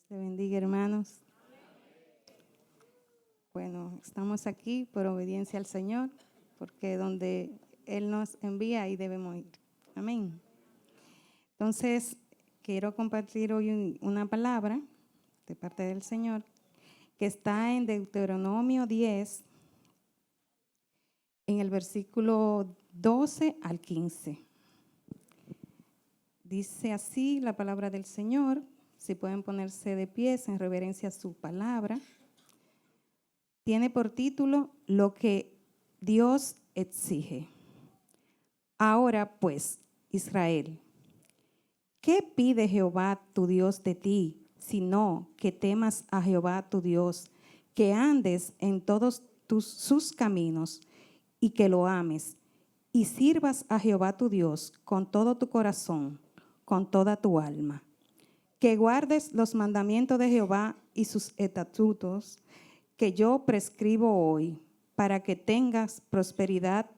Te bendiga, hermanos. Bueno, estamos aquí por obediencia al Señor, porque donde Él nos envía, ahí debemos ir. Amén. Entonces, quiero compartir hoy una palabra de parte del Señor que está en Deuteronomio 10, en el versículo 12 al 15. Dice así la palabra del Señor. Si pueden ponerse de pies en reverencia a su palabra. Tiene por título Lo que Dios exige. Ahora pues, Israel, ¿qué pide Jehová tu Dios de ti, sino que temas a Jehová tu Dios, que andes en todos sus caminos y que lo ames, y sirvas a Jehová tu Dios con todo tu corazón, con toda tu alma? Que guardes los mandamientos de Jehová y sus estatutos que yo prescribo hoy, para que tengas prosperidad.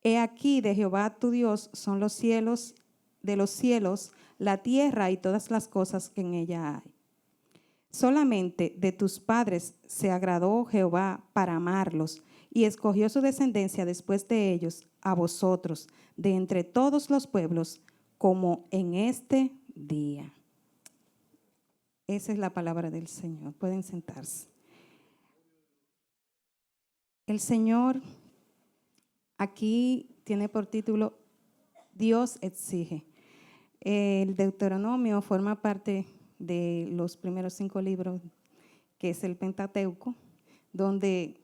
He aquí de Jehová tu Dios son los cielos, de los cielos, la tierra y todas las cosas que en ella hay. Solamente de tus padres se agradó Jehová para amarlos, y escogió su descendencia después de ellos a vosotros, de entre todos los pueblos, como en este día. Esa es la palabra del Señor. Pueden sentarse. El Señor aquí tiene por título Dios exige. El Deuteronomio forma parte de los primeros 5 libros, que es el Pentateuco, donde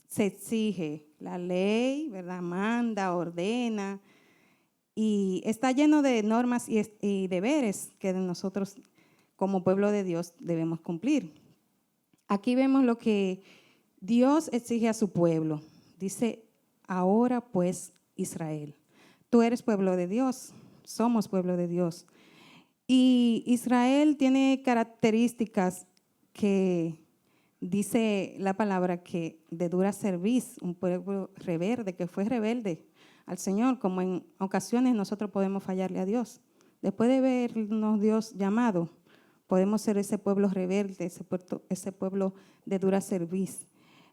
se exige la ley, ¿verdad? Manda, ordena, y está lleno de normas y deberes que nosotros como pueblo de Dios debemos cumplir. Aquí vemos lo que Dios exige a su pueblo. Dice, ahora pues Israel, tú eres pueblo de Dios, somos pueblo de Dios. Y Israel tiene características que dice la palabra que de dura cerviz, un pueblo rebelde, que fue rebelde al Señor, como en ocasiones nosotros podemos fallarle a Dios. Después de vernos Dios llamado, podemos ser ese pueblo rebelde, ese pueblo de dura cerviz.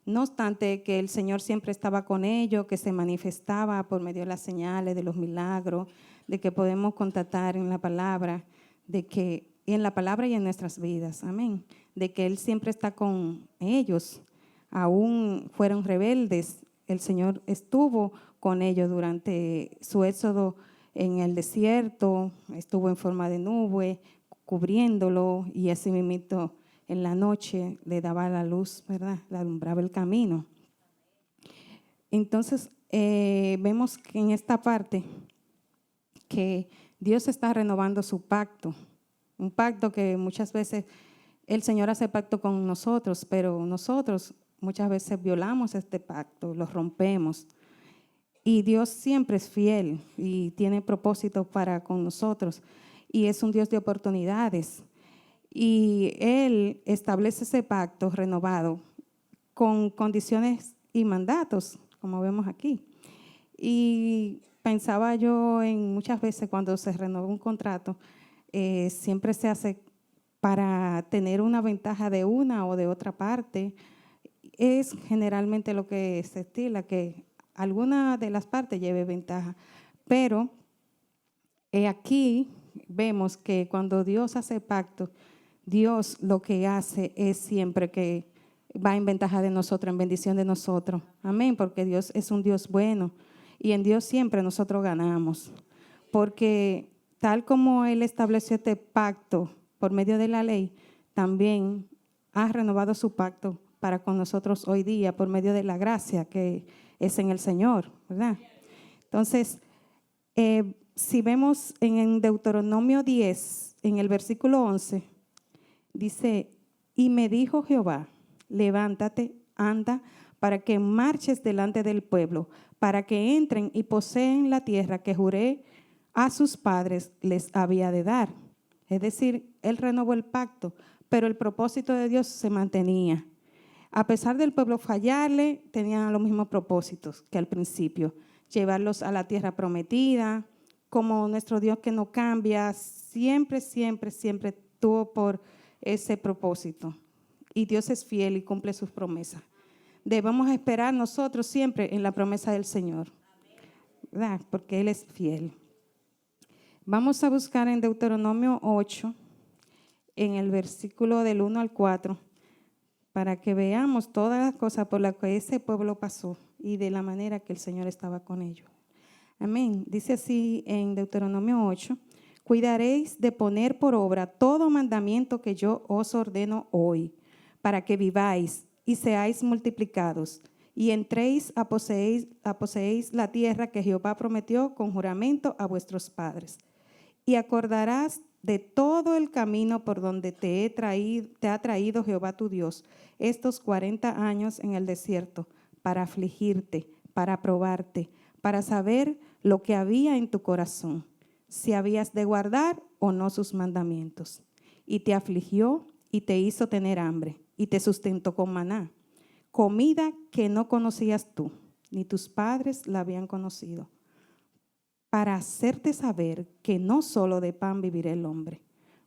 No obstante que el Señor siempre estaba con ellos, que se manifestaba por medio de las señales, de los milagros, de que podemos contactar en la palabra, de que en la palabra y en nuestras vidas, amén, de que Él siempre está con ellos, aún fueron rebeldes, el Señor estuvo con ellos durante su éxodo en el desierto, estuvo en forma de nube, cubriéndolo, y así mismo en la noche le daba la luz, ¿verdad? Le alumbraba el camino. Entonces, vemos que en esta parte que Dios está renovando su pacto, un pacto que muchas veces el Señor hace pacto con nosotros, pero nosotros muchas veces violamos este pacto, lo rompemos. Y Dios siempre es fiel y tiene propósito para con nosotros, y es un Dios de oportunidades. Y Él establece ese pacto renovado con condiciones y mandatos, como vemos aquí. Y pensaba yo en muchas veces cuando se renueva un contrato, siempre se hace para tener una ventaja de una o de otra parte. Es generalmente lo que se estila, que alguna de las partes lleve ventaja. Pero aquí vemos que cuando Dios hace pacto, Dios lo que hace es siempre que va en ventaja de nosotros, en bendición de nosotros. Amén, porque Dios es un Dios bueno y en Dios siempre nosotros ganamos. Porque tal como Él estableció este pacto por medio de la ley, también ha renovado su pacto para con nosotros hoy día por medio de la gracia que es en el Señor, ¿verdad? Entonces, si vemos en Deuteronomio 10, en el versículo 11, dice, y me dijo Jehová, levántate, anda, para que marches delante del pueblo, para que entren y poseen la tierra que juré a sus padres les había de dar. Es decir, Él renovó el pacto, pero el propósito de Dios se mantenía. A pesar del pueblo fallarle, tenían los mismos propósitos que al principio, llevarlos a la tierra prometida, como nuestro Dios que no cambia, siempre tuvo por ese propósito. Y Dios es fiel y cumple sus promesas. Debemos esperar nosotros siempre en la promesa del Señor, ¿verdad? Porque Él es fiel. Vamos a buscar en Deuteronomio 8, en el versículo del 1 al 4, para que veamos todas las cosas por las que ese pueblo pasó y de la manera que el Señor estaba con ellos. Amén. Dice así en Deuteronomio 8, cuidaréis de poner por obra todo mandamiento que yo os ordeno hoy, para que viváis y seáis multiplicados, y entréis a poseéis la tierra que Jehová prometió con juramento a vuestros padres. Y acordarás de todo el camino por donde te ha traído Jehová tu Dios estos 40 años en el desierto, para afligirte, para probarte, para saber lo que había en tu corazón, si habías de guardar o no sus mandamientos. Y te afligió y te hizo tener hambre, y te sustentó con maná, comida que no conocías tú, ni tus padres la habían conocido, para hacerte saber que no solo de pan vivirá el hombre,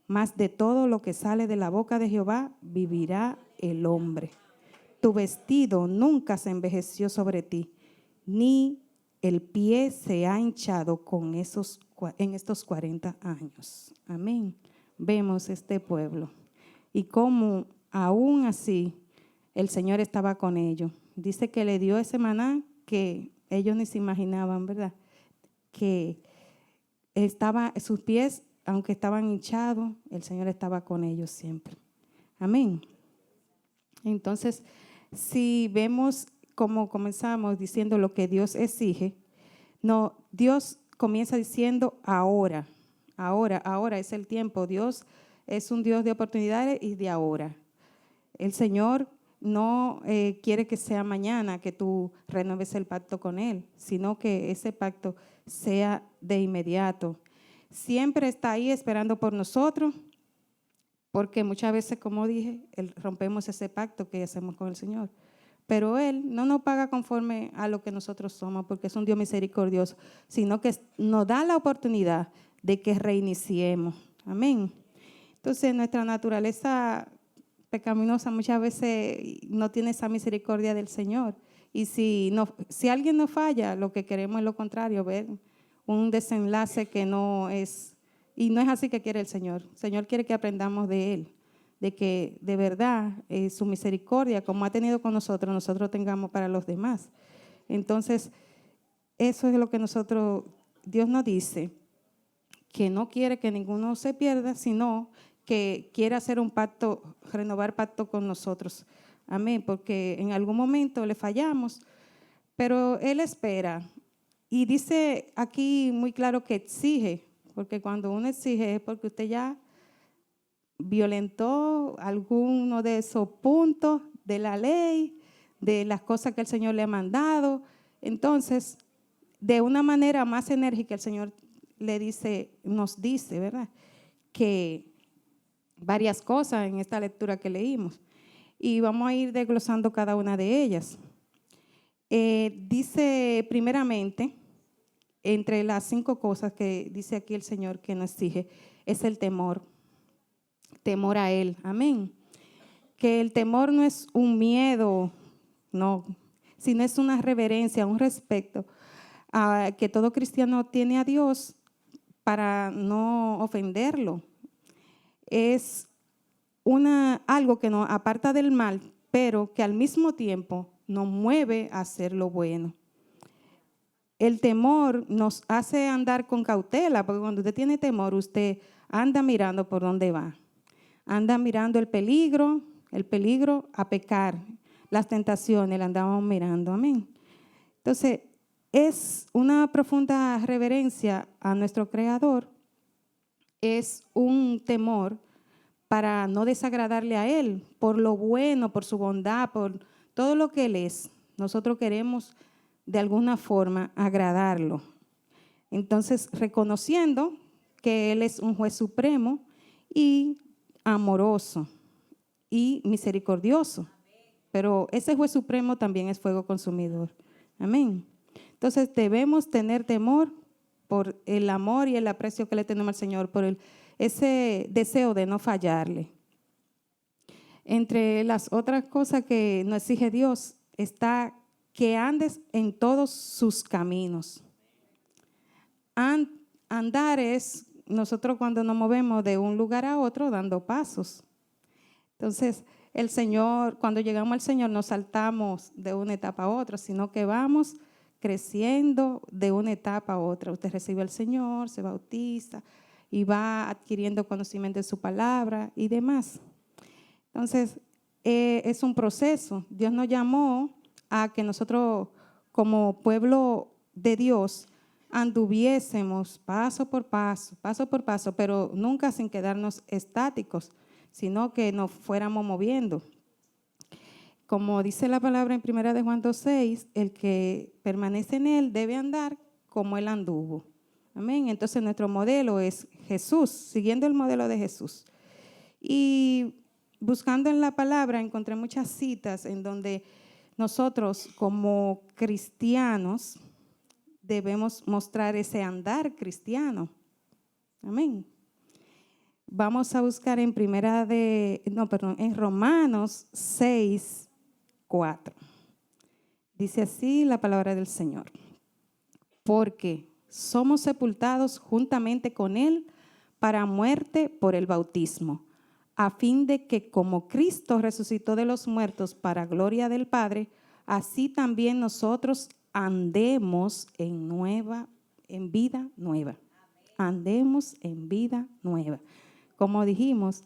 mas de todo lo que sale de la boca de Jehová vivirá el hombre. Tu vestido nunca se envejeció sobre ti, ni el pie se ha hinchado en estos 40 años. Amén. Vemos este pueblo y cómo aún así el Señor estaba con ellos. Dice que le dio ese maná que ellos ni se imaginaban, ¿verdad? Que sus pies, aunque estaban hinchados, el Señor estaba con ellos siempre. Amén. Entonces, si vemos cómo comenzamos diciendo lo que Dios exige, no, Dios comienza diciendo ahora es el tiempo. Dios es un Dios de oportunidades y de ahora. El Señor no quiere que sea mañana que tú renueves el pacto con Él, sino que ese pacto sea de inmediato. Siempre está ahí esperando por nosotros, porque muchas veces, como dije, rompemos ese pacto que hacemos con el Señor. Pero Él no nos paga conforme a lo que nosotros somos, porque es un Dios misericordioso, sino que nos da la oportunidad de que reiniciemos. Amén. Entonces, nuestra naturaleza pecaminosa muchas veces no tiene esa misericordia del Señor. Y si alguien nos falla, lo que queremos es lo contrario, ver un desenlace que no es, y no es así que quiere el Señor. El Señor quiere que aprendamos de Él, de que de verdad su misericordia, como ha tenido con nosotros tengamos para los demás. Entonces, eso es lo que Dios nos dice, que no quiere que ninguno se pierda, sino que quiere hacer un pacto, renovar pacto con nosotros. Amén, porque en algún momento le fallamos, pero Él espera. Y dice aquí muy claro que exige, porque cuando uno exige es porque usted ya violentó alguno de esos puntos de la ley, de las cosas que el Señor le ha mandado. Entonces, de una manera más enérgica, el Señor nos dice, ¿verdad?, que varias cosas en esta lectura que leímos. Y vamos a ir desglosando cada una de ellas. Dice primeramente, entre las 5 cosas que dice aquí el Señor que nos exige, es el temor. Temor a Él. Amén. Que el temor no es un miedo, no, sino es una reverencia, un respeto que todo cristiano tiene a Dios para no ofenderlo. Es algo que nos aparta del mal, pero que al mismo tiempo nos mueve a hacer lo bueno. El temor nos hace andar con cautela, porque cuando usted tiene temor, usted anda mirando por dónde va. Anda mirando el peligro a pecar, las tentaciones, la andamos mirando. Amén. Entonces, es una profunda reverencia a nuestro Creador, es un temor para no desagradarle a Él, por lo bueno, por su bondad, por todo lo que Él es. Nosotros queremos de alguna forma agradarlo. Entonces, reconociendo que Él es un juez supremo y amoroso y misericordioso. Pero ese juez supremo también es fuego consumidor. Amén. Entonces, debemos tener temor por el amor y el aprecio que le tenemos al Señor, por ese deseo de no fallarle. Entre las otras cosas que nos exige Dios está que andes en todos sus caminos. Andar es nosotros cuando nos movemos de un lugar a otro dando pasos. Entonces, el Señor, cuando llegamos al Señor, no saltamos de una etapa a otra, sino que vamos creciendo de una etapa a otra. Usted recibe al Señor, se bautiza y va adquiriendo conocimiento de su palabra y demás. Entonces, es un proceso. Dios nos llamó a que nosotros, como pueblo de Dios, anduviésemos paso por paso, pero nunca sin quedarnos estáticos, sino que nos fuéramos moviendo. Como dice la palabra en 1 de Juan 2:6, el que permanece en él debe andar como él anduvo. Amén. Entonces nuestro modelo es Jesús, siguiendo el modelo de Jesús. Y buscando en la palabra encontré muchas citas en donde nosotros como cristianos debemos mostrar ese andar cristiano. Amén. Vamos a buscar en en Romanos 6:4. Dice así la palabra del Señor. Porque somos sepultados juntamente con Él para muerte por el bautismo, a fin de que como Cristo resucitó de los muertos para gloria del Padre, así también nosotros andemos en vida nueva. Andemos en vida nueva. Como dijimos,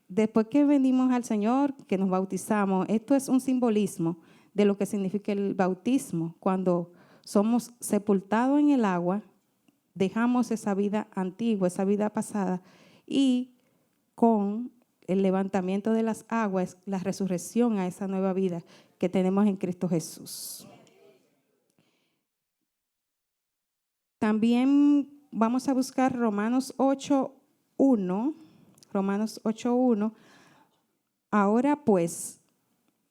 después que venimos al Señor, que nos bautizamos, esto es un simbolismo de lo que significa el bautismo. Cuando somos sepultados en el agua, dejamos esa vida antigua, esa vida pasada, y con el levantamiento de las aguas, la resurrección a esa nueva vida que tenemos en Cristo Jesús. También vamos a buscar Romanos 8:1. Romanos 8:1. Ahora pues,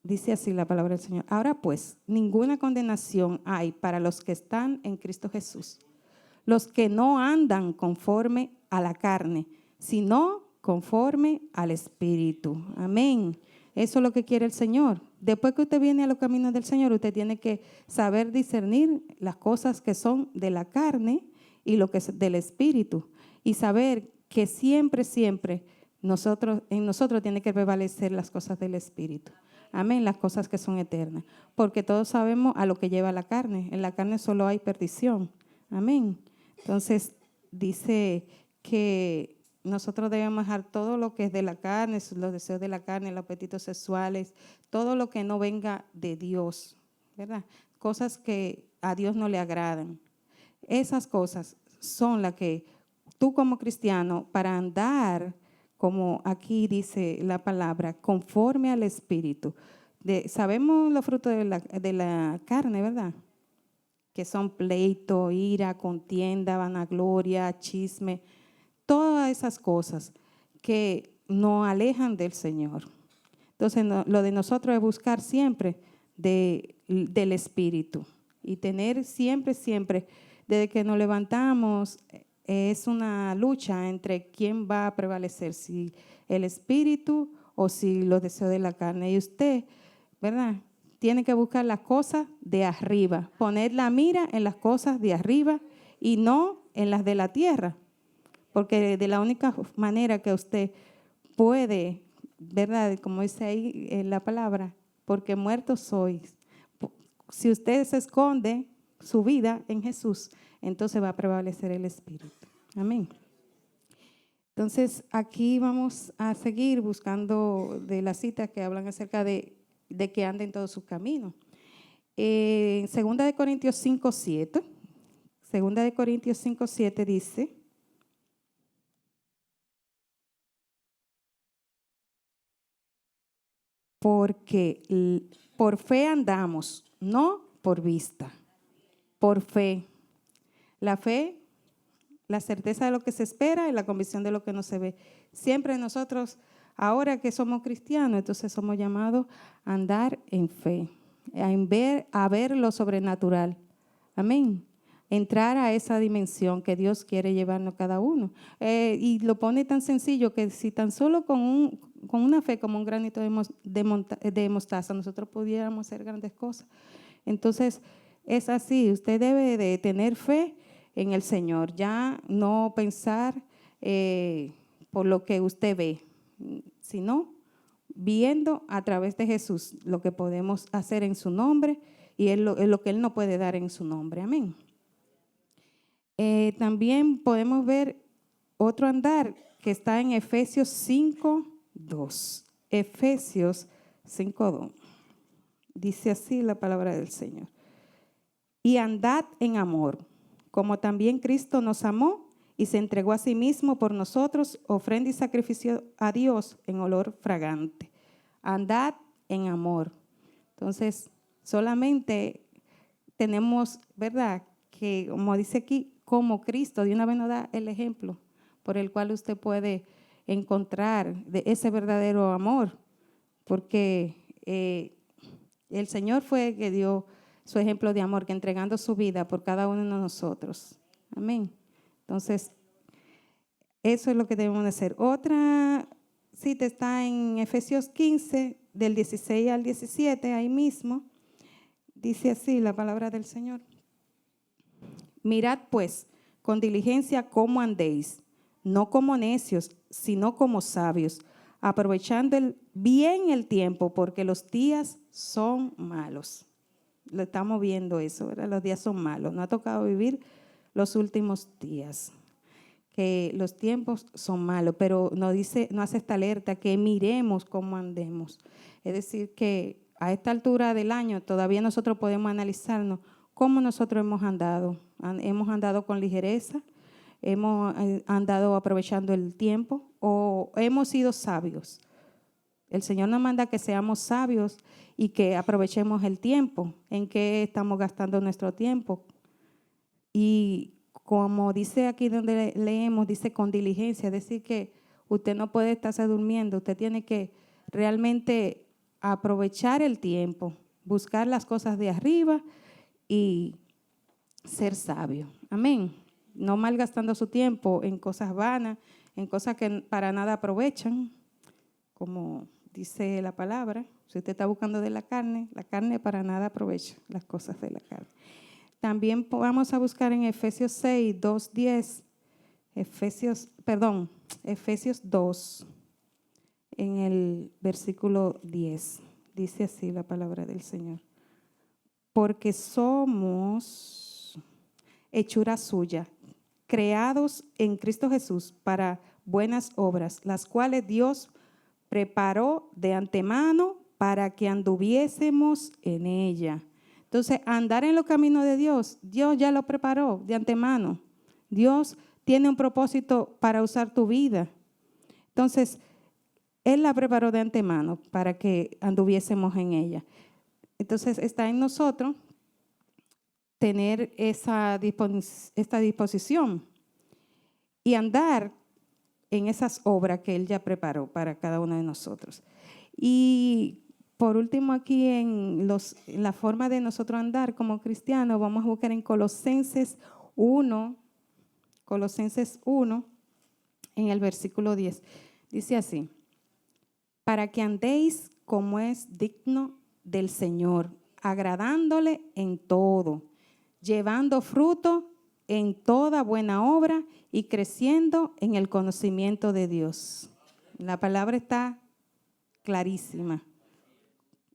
dice así la palabra del Señor, ahora pues, ninguna condenación hay para los que están en Cristo Jesús, los que no andan conforme a la carne, sino conforme al Espíritu. Amén. Eso es lo que quiere el Señor. Después que usted viene a los caminos del Señor, usted tiene que saber discernir las cosas que son de la carne y lo que es del Espíritu. Y saber que siempre en nosotros tiene que prevalecer las cosas del Espíritu. Amén, las cosas que son eternas. Porque todos sabemos a lo que lleva la carne. En la carne solo hay perdición. Amén. Entonces, dice que nosotros debemos dejar todo lo que es de la carne, los deseos de la carne, los apetitos sexuales, todo lo que no venga de Dios, ¿verdad? Cosas que a Dios no le agradan. Esas cosas son las que tú como cristiano, para andar, como aquí dice la palabra, conforme al Espíritu. Sabemos los frutos de la carne, ¿verdad? Que son pleito, ira, contienda, vanagloria, chisme, todas esas cosas que nos alejan del Señor. Entonces, lo de nosotros es buscar siempre del Espíritu y tener siempre, desde que nos levantamos, es una lucha entre quién va a prevalecer, si el Espíritu o si los deseos de la carne. Y usted, ¿verdad?, tiene que buscar las cosas de arriba, poner la mira en las cosas de arriba y no en las de la tierra. Porque de la única manera que usted puede, ¿verdad?, como dice ahí en la palabra, porque muertos sois. Si usted se esconde su vida en Jesús, entonces va a prevalecer el Espíritu. Amén. Entonces, aquí vamos a seguir buscando de las citas que hablan acerca de que ande en todo su camino. En 2 de Corintios 5:7, 2 de Corintios 5:7 dice: porque por fe andamos, no por vista. Por fe. La fe, la certeza de lo que se espera y la convicción de lo que no se ve. Siempre nosotros, ahora que somos cristianos, entonces somos llamados a andar en fe, a ver lo sobrenatural. Amén. Entrar a esa dimensión que Dios quiere llevarnos cada uno. Y lo pone tan sencillo que si tan solo con con una fe como un granito de mostaza, nosotros pudiéramos hacer grandes cosas. Entonces, es así, usted debe de tener fe en el Señor, ya no pensar por lo que usted ve, sino viendo a través de Jesús lo que podemos hacer en su nombre y lo que Él no puede dar en su nombre. Amén. También podemos ver otro andar que está en Efesios 5:2. Efesios 5:2. Dice así la palabra del Señor. Y andad en amor, como también Cristo nos amó y se entregó a sí mismo por nosotros, ofrenda y sacrificio a Dios en olor fragante. Andad en amor. Entonces, solamente tenemos, ¿verdad?, que como dice aquí, como Cristo, de una vez nos da el ejemplo por el cual usted puede encontrar de ese verdadero amor, porque el Señor fue el que dio su ejemplo de amor, que entregando su vida por cada uno de nosotros. Amén. Entonces, eso es lo que debemos de hacer. Otra cita está en Efesios 15, del 16 al 17, ahí mismo. Dice así la palabra del Señor. Mirad pues con diligencia cómo andéis, no como necios, sino como sabios, aprovechando bien el tiempo, porque los días son malos. Lo estamos viendo eso, ¿verdad? Los días son malos. Nos ha tocado vivir los últimos días, que los tiempos son malos, pero nos hace esta alerta que miremos cómo andemos. Es decir, que a esta altura del año todavía nosotros podemos analizarnos cómo nosotros hemos andado. Hemos andado con ligereza, hemos andado aprovechando el tiempo o hemos sido sabios. El Señor nos manda que seamos sabios y que aprovechemos el tiempo. ¿En qué estamos gastando nuestro tiempo? Y como dice aquí donde leemos, dice con diligencia, es decir que usted no puede estarse durmiendo, usted tiene que realmente aprovechar el tiempo, buscar las cosas de arriba y ser sabio. Amén. No malgastando su tiempo en cosas vanas, en cosas que para nada aprovechan, como dice la palabra. Si usted está buscando de la carne para nada aprovecha las cosas de la carne. También vamos a buscar en Efesios 6, 2, 10, Efesios 2, en el versículo 10. Dice así la palabra del Señor. Porque somos hechura suya, creados en Cristo Jesús para buenas obras, las cuales Dios preparó de antemano para que anduviésemos en ella. Entonces, andar en los caminos de Dios, Dios ya lo preparó de antemano. Dios tiene un propósito para usar tu vida. Entonces, Él la preparó de antemano para que anduviésemos en ella. Entonces, está en nosotros tener esta disposición y andar en esas obras que Él ya preparó para cada uno de nosotros. Y por último, aquí en la forma de nosotros andar como cristianos, vamos a buscar en Colosenses 1, en el versículo 10. Dice así, para que andéis como es digno del Señor, agradándole en todo, llevando fruto en toda buena obra y creciendo en el conocimiento de Dios. La palabra está clarísima.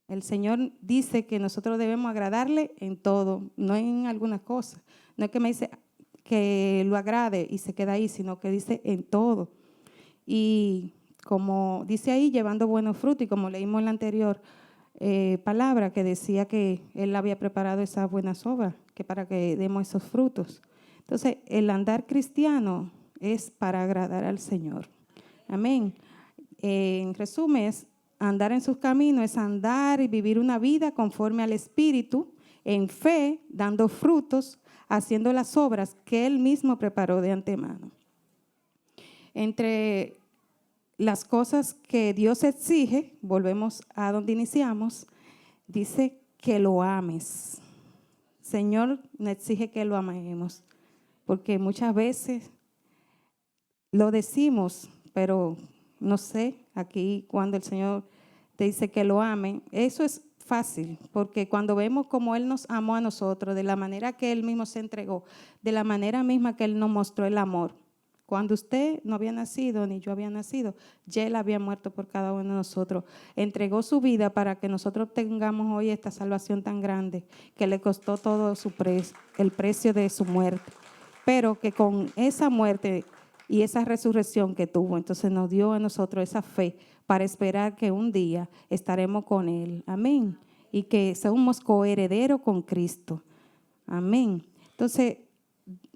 El Señor dice que nosotros debemos agradarle en todo, no en algunas cosas. No es que me dice que lo agrade y se queda ahí, sino que dice en todo. Y como dice ahí, llevando buenos frutos, y como leímos en la anterior palabra que decía que Él había preparado esas buenas obras, que para que demos esos frutos. Entonces, el andar cristiano es para agradar al Señor. Amén. En resumen, andar en sus caminos es andar y vivir una vida conforme al Espíritu, en fe, dando frutos, haciendo las obras que Él mismo preparó de antemano. Entre las cosas que Dios exige, volvemos a donde iniciamos, dice que lo ames. Señor nos exige que lo amemos, porque muchas veces lo decimos, pero no sé, aquí cuando el Señor te dice que lo ame, eso es fácil, porque cuando vemos cómo Él nos amó a nosotros, de la manera que Él mismo se entregó, de la manera misma que Él nos mostró el amor. Cuando usted no había nacido, ni yo había nacido, ya Él había muerto por cada uno de nosotros. Entregó su vida para que nosotros tengamos hoy esta salvación tan grande, que le costó todo el precio de su muerte. Pero que con esa muerte y esa resurrección que tuvo, entonces nos dio a nosotros esa fe para esperar que un día estaremos con Él. Amén. Y que somos coherederos con Cristo. Amén. Entonces,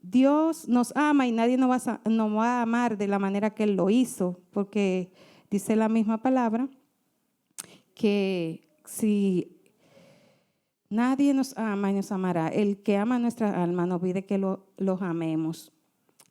Dios nos ama y nadie nos va a amar de la manera que Él lo hizo, porque dice la misma palabra que si nadie nos ama y nos amará, el que ama nuestra alma nos pide que los amemos.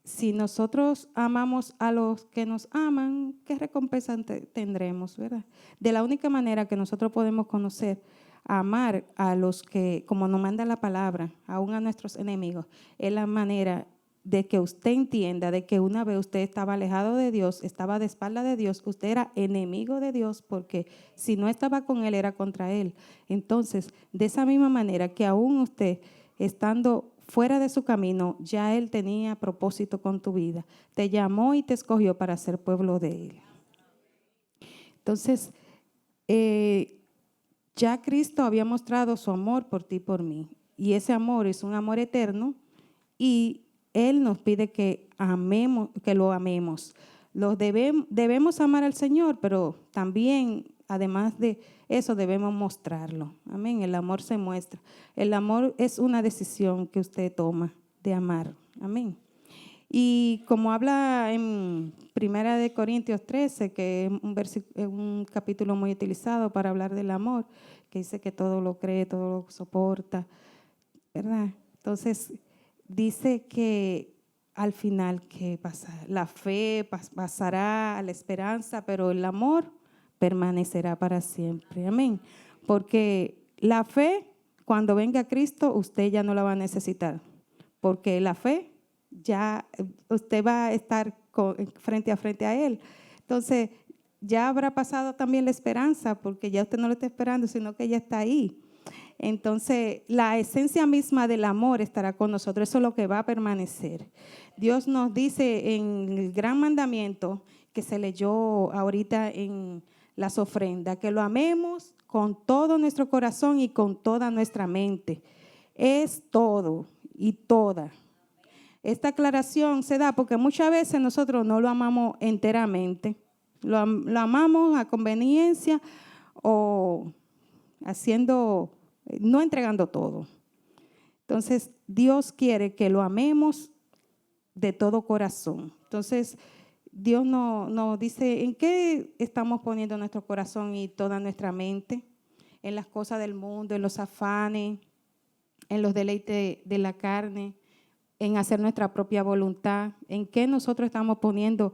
Si nosotros amamos a los que nos aman, ¿qué recompensa tendremos, verdad? De la única manera que nosotros podemos conocer, amar a los que, como nos manda la palabra, aún a nuestros enemigos, es la manera de que usted entienda de que una vez usted estaba alejado de Dios, estaba de espalda de Dios, usted era enemigo de Dios, porque si no estaba con Él, era contra Él. Entonces, de esa misma manera que aún usted, estando fuera de su camino, ya Él tenía propósito con tu vida. Te llamó y te escogió para ser pueblo de Él. Entonces, ya Cristo había mostrado su amor por ti y por mí. Y ese amor es un amor eterno y Él nos pide que amemos, que lo amemos. Debemos amar al Señor, pero también, además de eso, debemos mostrarlo. Amén. El amor se muestra. El amor es una decisión que usted toma de amar. Amén. Y como habla en 1 Corintios 13, que es un capítulo muy utilizado para hablar del amor, que dice que todo lo cree, todo lo soporta, ¿verdad? Entonces, dice que al final, ¿qué pasa? La fe pasará, la esperanza, pero el amor permanecerá para siempre. Amén. Porque la fe, cuando venga Cristo, usted ya no la va a necesitar. Porque la fe, ya usted va a estar frente a Él. Entonces, ya habrá pasado también la esperanza, porque ya usted no lo está esperando, sino que ya está ahí. Entonces, la esencia misma del amor estará con nosotros. Eso es lo que va a permanecer. Dios nos dice en el gran mandamiento que se leyó ahorita en las ofrendas, que lo amemos con todo nuestro corazón y con toda nuestra mente. Es todo y toda. Esta aclaración se da porque muchas veces nosotros no lo amamos enteramente. Lo amamos a conveniencia o haciendo, no entregando todo. Entonces, Dios quiere que lo amemos de todo corazón. Entonces, Dios nos dice en qué estamos poniendo nuestro corazón y toda nuestra mente, en las cosas del mundo, en los afanes, en los deleites de la carne, en hacer nuestra propia voluntad, en qué nosotros estamos poniendo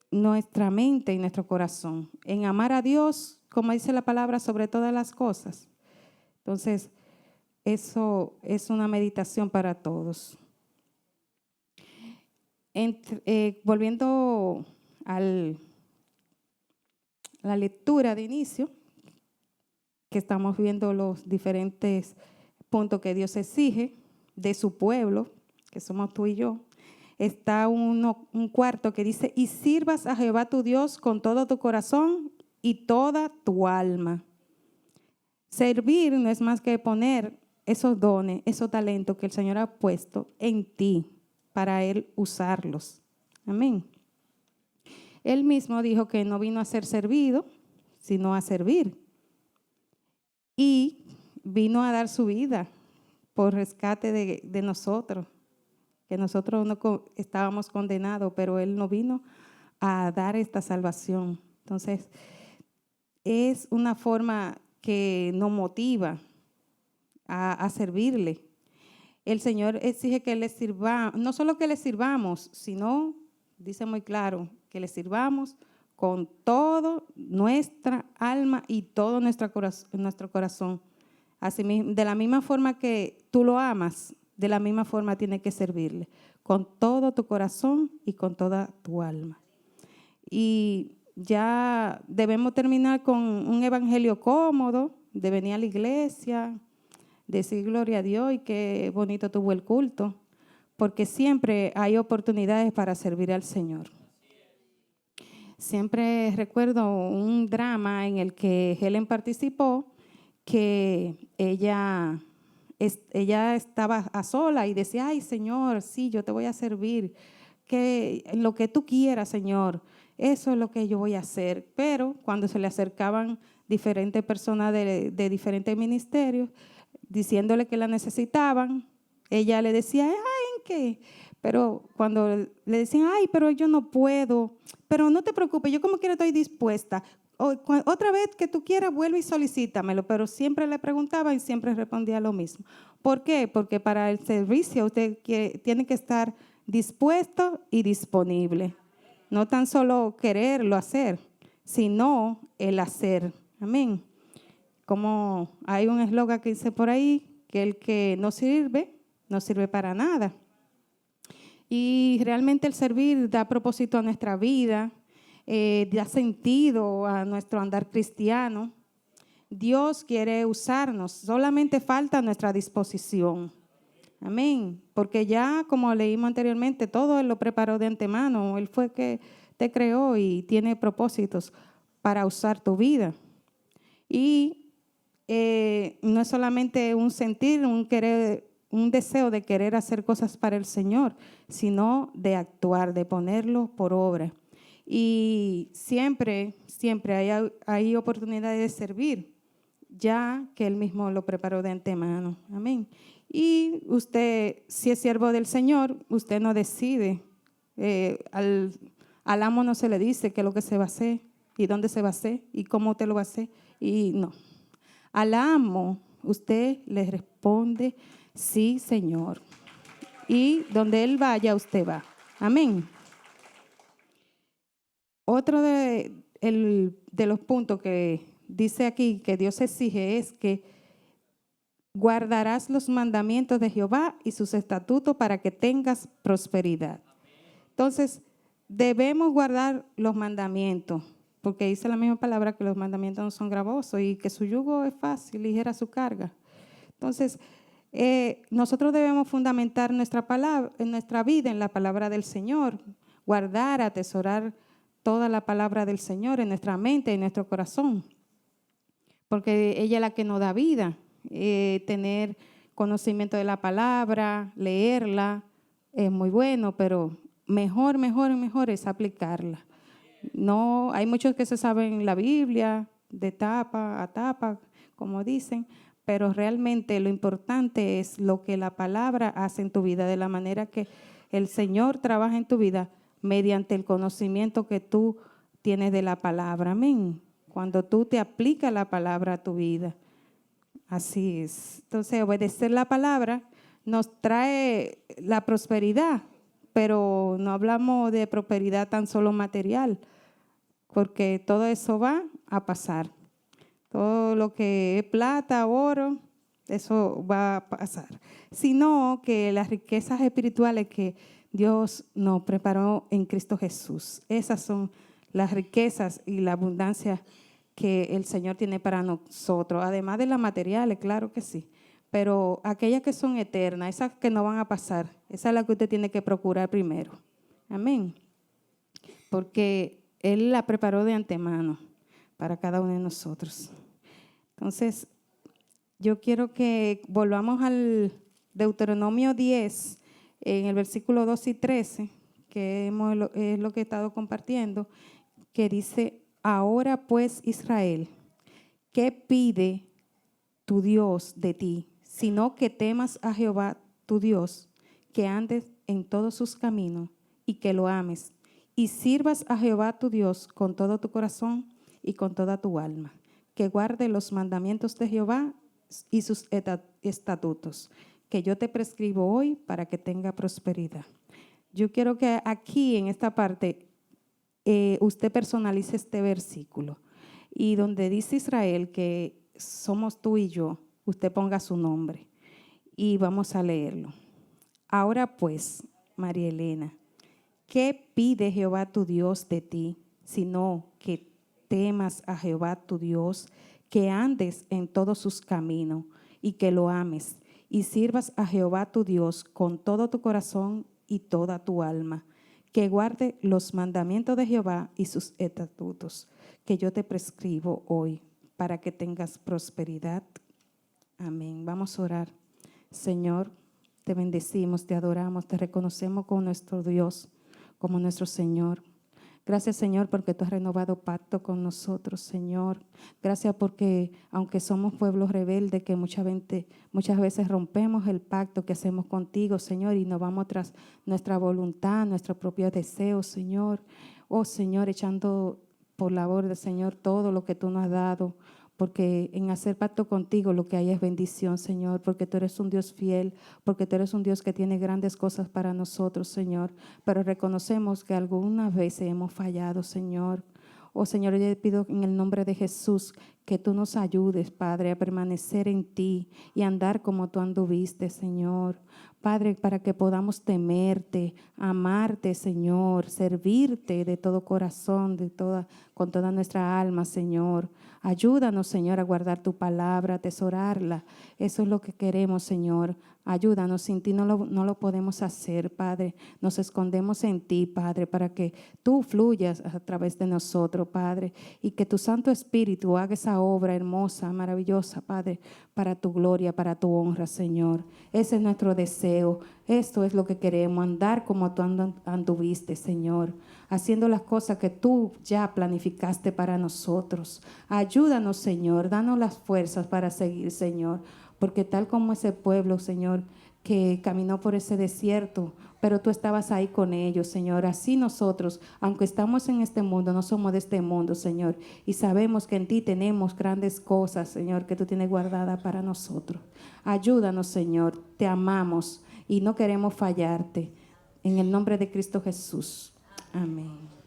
nuestra mente y nuestro corazón, en amar a Dios, como dice la palabra, sobre todas las cosas. Entonces, eso es una meditación para todos. Volviendo a la lectura de inicio, que estamos viendo los diferentes puntos que Dios exige de su pueblo, que somos tú y yo, está un cuarto que dice, y sirvas a Jehová tu Dios con todo tu corazón y toda tu alma. Servir no es más que poner esos dones, esos talentos que el Señor ha puesto en ti para Él usarlos. Amén. Él mismo dijo que no vino a ser servido, sino a servir. Y vino a dar su vida por rescate de nosotros, que nosotros no estábamos condenados, pero Él no vino a dar esta salvación. Entonces, es una forma que nos motiva a servirle. El Señor exige que le sirvamos, no solo que le sirvamos, sino, dice muy claro, que le sirvamos con todo nuestra alma y todo nuestro corazón. Así mismo, de la misma forma que tú lo amas, de la misma forma tienes que servirle, con todo tu corazón y con toda tu alma. Y ya debemos terminar con un evangelio cómodo, de venir a la iglesia, decir gloria a Dios y qué bonito tuvo el culto, porque siempre hay oportunidades para servir al Señor. Siempre recuerdo un drama en el que Helen participó, que ella estaba a sola y decía, ay, Señor, sí, yo te voy a servir, que lo que tú quieras, Señor, eso es lo que yo voy a hacer. Pero cuando se le acercaban diferentes personas de diferentes ministerios, diciéndole que la necesitaban, ella le decía, ay, ¿en qué? Pero cuando le decían, ay, pero yo no puedo, pero no te preocupes, yo como quiera estoy dispuesta. Otra vez que tú quieras, vuelve y solicítamelo, pero siempre le preguntaba y siempre respondía lo mismo. ¿Por qué? Porque para el servicio usted tiene que estar dispuesto y disponible. No tan solo quererlo hacer, sino el hacer. Amén. Como hay un eslogan que dice por ahí, que el que no sirve para nada. Y realmente el servir da propósito a nuestra vida, da sentido a nuestro andar cristiano. Dios quiere usarnos, solamente falta nuestra disposición. Amén. Porque ya, como leímos anteriormente, todo Él lo preparó de antemano. Él fue que te creó y tiene propósitos para usar tu vida. Y no es solamente un sentir, un querer, un deseo de querer hacer cosas para el Señor, sino de actuar, de ponerlo por obra. Y siempre hay oportunidades de servir, ya que Él mismo lo preparó de antemano. Amén. Y usted, si es siervo del Señor, usted no decide. Al amo no se le dice qué es lo que se va a hacer, y dónde se va a hacer, y cómo usted lo va a hacer. Y no. Al amo, usted le responde, sí, Señor. Y donde Él vaya, usted va. Amén. Otro de los puntos que dice aquí que Dios exige es que guardarás los mandamientos de Jehová y sus estatutos para que tengas prosperidad. Entonces, debemos guardar los mandamientos, porque dice la misma palabra que los mandamientos no son gravosos y que su yugo es fácil, ligera su carga. Entonces, nosotros debemos fundamentar nuestra vida en la palabra del Señor, guardar, atesorar toda la palabra del Señor en nuestra mente y en nuestro corazón, porque ella es la que nos da vida. Tener conocimiento de la palabra, leerla, es muy bueno, pero mejor es aplicarla. No, hay muchos que se saben la Biblia de tapa a tapa, como dicen, pero realmente lo importante es lo que la palabra hace en tu vida, de la manera que el Señor trabaja en tu vida mediante el conocimiento que tú tienes de la palabra. Amén. Cuando tú te aplicas la palabra a tu vida. Así es. Entonces, obedecer la palabra nos trae la prosperidad, pero no hablamos de prosperidad tan solo material, porque todo eso va a pasar. Todo lo que es plata, oro, eso va a pasar. Sino que las riquezas espirituales que Dios nos preparó en Cristo Jesús, esas son las riquezas y la abundancia que el Señor tiene para nosotros, además de las materiales, claro que sí, pero aquellas que son eternas, esas que no van a pasar, esa es la que usted tiene que procurar primero. Amén. Porque Él la preparó de antemano para cada uno de nosotros. Entonces, yo quiero que volvamos al Deuteronomio 10, en el versículo 2 y 13, que es lo que he estado compartiendo, que dice, ahora pues Israel, ¿qué pide tu Dios de ti? Sino que temas a Jehová tu Dios, que andes en todos sus caminos y que lo ames, y sirvas a Jehová tu Dios con todo tu corazón y con toda tu alma, que guarde los mandamientos de Jehová y sus estatutos, que yo te prescribo hoy para que tenga prosperidad. Yo quiero que aquí en esta parte usted personalice este versículo y donde dice Israel que somos tú y yo, usted ponga su nombre y vamos a leerlo. Ahora pues, María Elena, ¿qué pide Jehová tu Dios de ti? sino que temas a Jehová tu Dios, que andes en todos sus caminos y que lo ames y sirvas a Jehová tu Dios con todo tu corazón y toda tu alma, que guarde los mandamientos de Jehová y sus estatutos que yo te prescribo hoy, para que tengas prosperidad. Amén. Vamos a orar. Señor, te bendecimos, te adoramos, te reconocemos como nuestro Dios, como nuestro Señor. Gracias, Señor, porque tú has renovado pacto con nosotros, Señor. Gracias porque, aunque somos pueblos rebeldes, que muchas veces rompemos el pacto que hacemos contigo, Señor, y nos vamos tras nuestra voluntad, nuestros propios deseos, Señor. Oh, Señor, echando por la borda, Señor, todo lo que tú nos has dado, porque en hacer pacto contigo lo que hay es bendición, Señor, porque tú eres un Dios fiel, porque tú eres un Dios que tiene grandes cosas para nosotros, Señor, pero reconocemos que algunas veces hemos fallado, Señor. Oh, Señor, yo te pido en el nombre de Jesús que tú nos ayudes, Padre, a permanecer en ti y andar como tú anduviste, Señor. Padre, para que podamos temerte, amarte, Señor, servirte de todo corazón, con toda nuestra alma, Señor. Ayúdanos, Señor, a guardar tu palabra, a atesorarla. Eso es lo que queremos, Señor. Ayúdanos, sin ti no lo podemos hacer, Padre. Nos escondemos en ti, Padre, para que tú fluyas a través de nosotros, Padre, y que tu Santo Espíritu haga esa obra hermosa, maravillosa, Padre, para tu gloria, para tu honra, Señor. Ese es nuestro deseo. Esto es lo que queremos, andar como tú anduviste, Señor, haciendo las cosas que tú ya planificaste para nosotros. Ayúdanos, Señor, danos las fuerzas para seguir, Señor, porque tal como ese pueblo, Señor, que caminó por ese desierto, pero tú estabas ahí con ellos, Señor. Así nosotros, aunque estamos en este mundo, no somos de este mundo, Señor, y sabemos que en ti tenemos grandes cosas, Señor, que tú tienes guardadas para nosotros. Ayúdanos, Señor, te amamos y no queremos fallarte. En el nombre de Cristo Jesús. Amén.